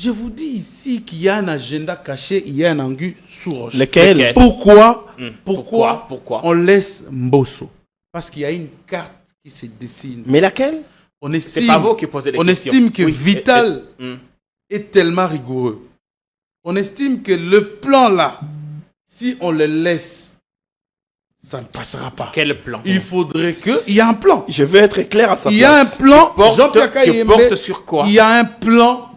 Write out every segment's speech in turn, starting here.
Je vous dis ici qu'il y a un agenda caché, il y a un anguille sous roche. Lequel? Pourquoi on laisse Mbosso? Parce qu'il y a une carte qui se dessine. Mais laquelle? C'est pas vous qui posez des questions. On estime que oui, Vital est tellement rigoureux. On estime que le plan là, si on le laisse, ça ne passera pas. Quel plan? Il faudrait que... Il y a un plan. Je vais être clair à sa place. Il y a un plan. Jean-Pierre Kayembe porte sur quoi? Il y a un plan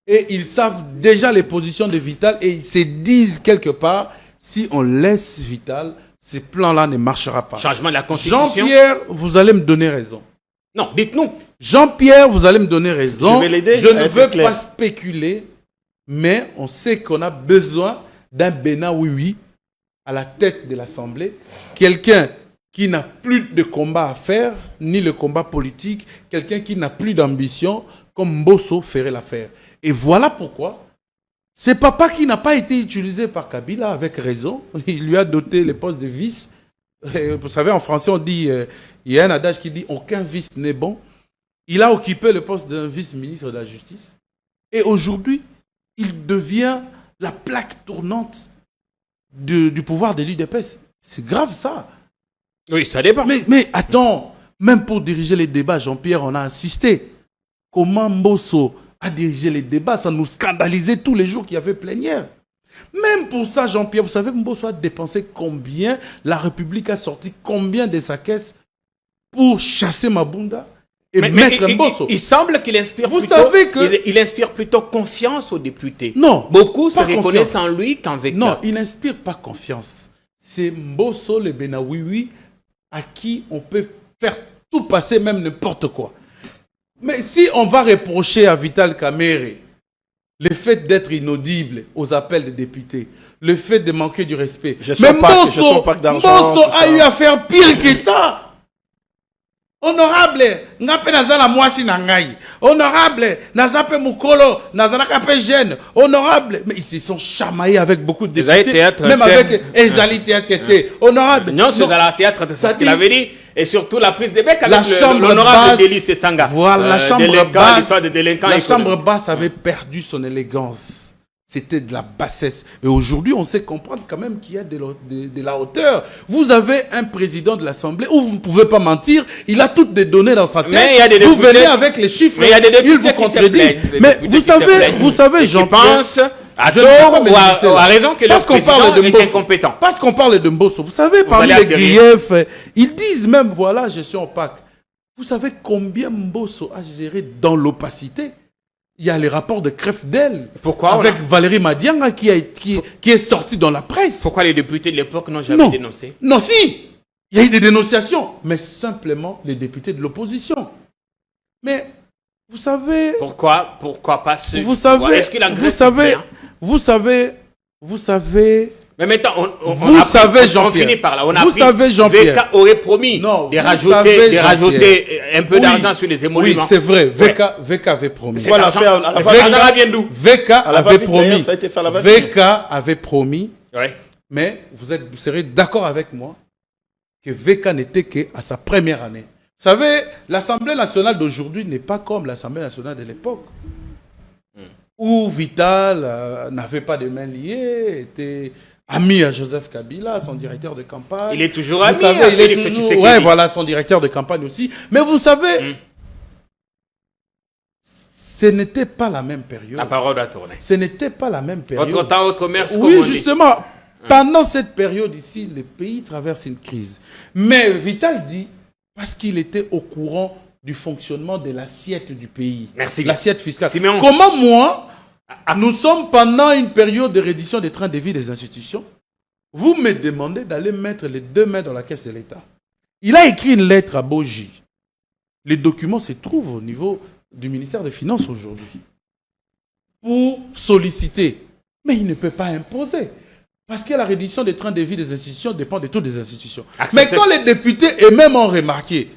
et ils savent déjà les positions de Vital et ils se disent quelque part, si on laisse Vital, ce plan-là ne marchera pas. Changement de la Constitution. Jean-Pierre, vous allez me donner raison. Non, dites-nous. Jean-Pierre, vous allez me donner raison. Je vais l'aider. Je ne veux pas spéculer, mais on sait qu'on a besoin d'un Bénin oui à la tête de l'Assemblée. Quelqu'un qui n'a plus de combat à faire, ni le combat politique. Quelqu'un qui n'a plus d'ambition, comme Mbosso ferait l'affaire. Et voilà pourquoi. C'est papa qui n'a pas été utilisé par Kabila avec raison. Il lui a doté les postes de vice. Vous savez, en français, on dit, il y a un adage qui dit aucun vice n'est bon. Il a occupé le poste d'un vice-ministre de la Justice. Et aujourd'hui, il devient la plaque tournante du pouvoir de l'UDPS. C'est grave ça. Oui, ça dépend. Mais attends, même pour diriger les débats, Jean-Pierre, on a insisté. Comment Mbosso a dirigé les débats, ça nous scandalisait tous les jours qu'il y avait plénière. Même pour ça, Jean-Pierre, vous savez, Mbosso a dépensé combien, la République a sorti combien de sa caisse pour chasser Mabunda et mettre Mbosso. Il semble qu'il inspire il inspire plutôt confiance aux députés. Non. Beaucoup se reconnaissent en lui qu'en Veka. Non, il n'inspire pas confiance. C'est Mbosso, le Benawiwi, à qui on peut faire tout passer, même n'importe quoi. Mais si on va reprocher à Vital Kamerhe le fait d'être inaudible aux appels des députés, le fait de manquer du respect, mais Mbosso a eu à faire pire que ça. Honorable, ngape nazala mwasi na ngai. Honorable, nazape mukolo, nazalaka pe jeune. Honorable, mais ils se sont chamaillés avec beaucoup de députés, même avec Ezali Théâtre. Honorable. Non, c'est à la théâtre, c'est ce qu'il avait dit. Et surtout la prise de bec avec l'honorable Délice Sanga. Voilà, la chambre basse avait perdu son élégance. C'était de la bassesse. Et aujourd'hui, on sait comprendre quand même qu'il y a de la hauteur. Vous avez un président de l'Assemblée où vous ne pouvez pas mentir. Il a toutes des données dans sa tête. Mais il y a des vous venez avec les chiffres. Mais il y a des députés il vous contredit. Mais vous savez, je pense à tort ou à raison que le président est incompétent. Parce qu'on parle de Mbosso. Vous savez, parmi les griefs, ils disent même, voilà, gestion opaque. Vous savez combien Mbosso a géré dans l'opacité? Il y a les rapports de Crefdel. Pourquoi avec Valérie Madianga qui est sorti dans la presse. Pourquoi les députés de l'époque n'ont jamais dénoncé? Non, si. Il y a eu des dénonciations. Mais simplement les députés de l'opposition. Mais vous savez... Pourquoi pas ceux... Vous savez... Est-ce qu'il a vous savez... Mais maintenant, on finit par là. Vous savez, Jean-Pierre. Veka aurait promis de rajouter un peu d'argent sur les émoluments. Oui, c'est vrai. Veka avait promis. L'argent vient d'où? Veka avait promis. Veka avait promis. Mais vous serez d'accord avec moi que Veka n'était qu'à sa première année. Vous savez, l'Assemblée nationale d'aujourd'hui n'est pas comme l'Assemblée nationale de l'époque. Où Vital n'avait pas de mains liées, était... ami à Joseph Kabila, son directeur de campagne. Il est toujours ami à Félix Tshisekedi. Ouais, voilà, son directeur de campagne aussi. Mais vous savez, ce n'était pas la même période. La parole a tourné. Ce n'était pas la même période. Autre temps, autre mère, oui, justement. Pendant cette période ici, le pays traverse une crise. Mais Vital dit, parce qu'il était au courant du fonctionnement de l'assiette du pays. Merci. L'assiette fiscale. Siméon. Comment moi... Nous sommes pendant une période de reddition des trains de vie des institutions. Vous me demandez d'aller mettre les deux mains dans la caisse de l'État. Il a écrit une lettre à Boji. Les documents se trouvent au niveau du ministère des Finances aujourd'hui. Pour solliciter. Mais il ne peut pas imposer. Parce que la reddition des trains de vie des institutions dépend de toutes les institutions. Mais quand les députés eux-mêmes ont remarqué,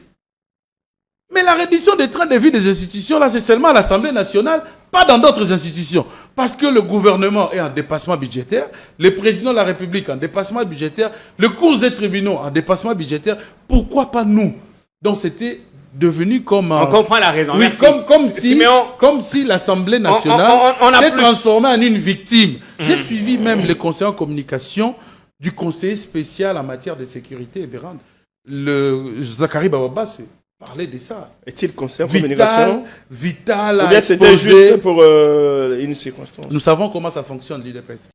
mais la reddition des trains de vie des institutions, là, c'est seulement à l'Assemblée nationale, pas dans d'autres institutions. Parce que le gouvernement est en dépassement budgétaire, le président de la République en dépassement budgétaire, le cours des tribunaux en dépassement budgétaire. Pourquoi pas nous? Donc c'était devenu comme... On comprend la raison. Oui, Merci. comme si l'Assemblée nationale s'est transformée en une victime. J'ai suivi même les conseillers en communication du conseiller spécial en matière de sécurité et Bérande. Le Zakari Bababa parlait de ça. Est-il conseiller en communication? Vital. Ou bien c'était juste pour une circonstance? Nous savons comment ça fonctionne, l'UDPS.